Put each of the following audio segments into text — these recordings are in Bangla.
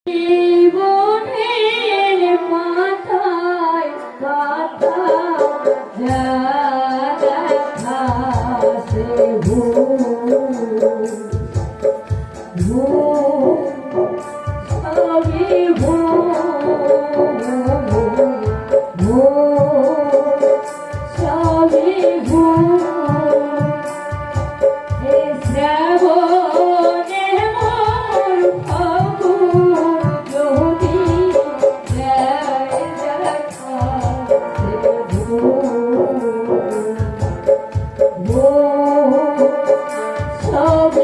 জীবনের মাথায় কথা যা দেখা সে সবই সবই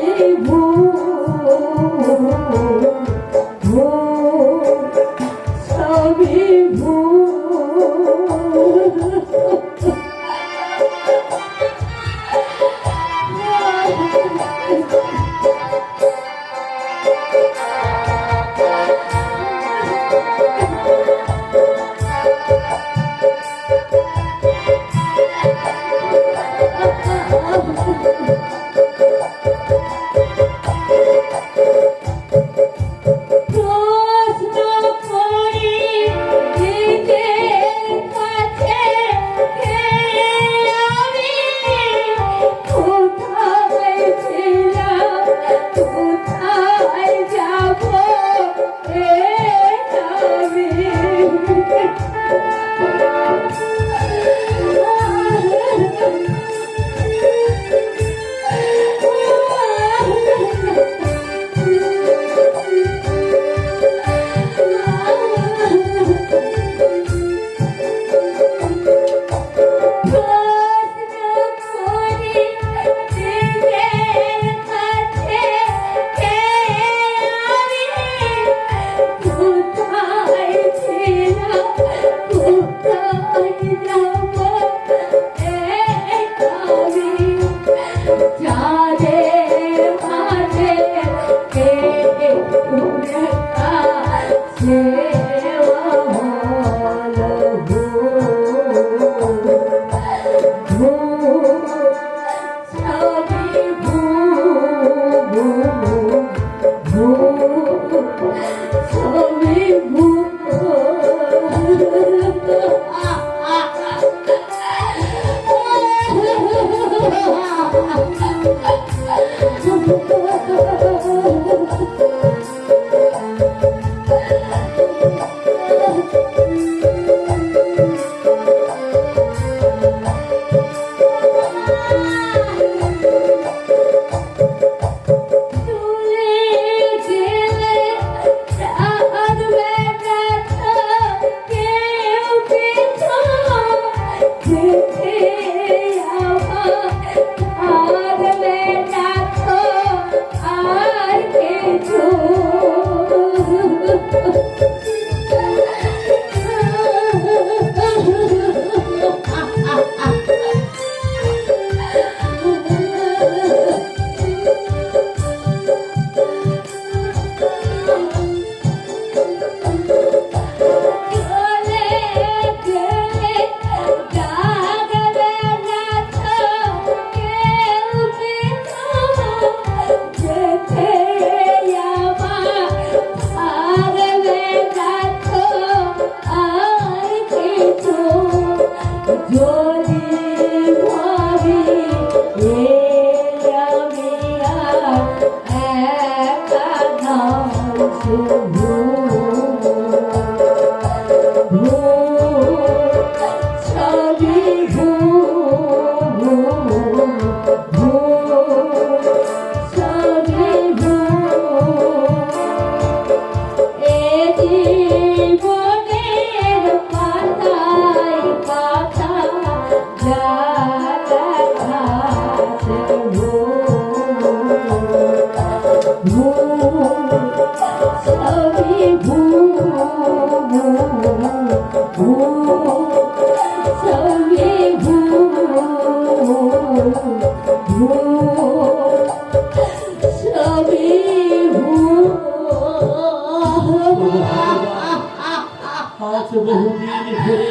বহুদিন ধরে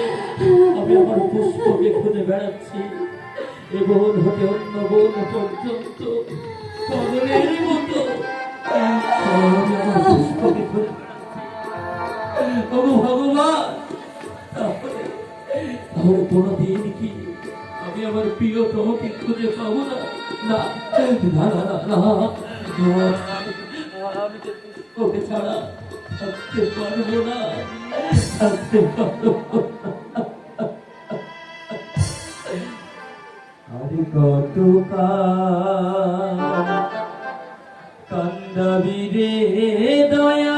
আমি আমার পুষ্পকে খুঁজে বেড়াচ্ছি এ বন হতে অন্য বন পর্যন্ত পাগলের মতো পুষ্পকে খুঁজে ওগো ভগবান, তাহলে তাহলে কোনোদিন কি আমি আমার প্রিয় তোমাকে খুঁজে পাবো না? না না না না না, আমি তো ওকে ছাড়া থাকতে পারবো না, থাকতে পারবো না। আরে কত কান্দাবি রে দয়া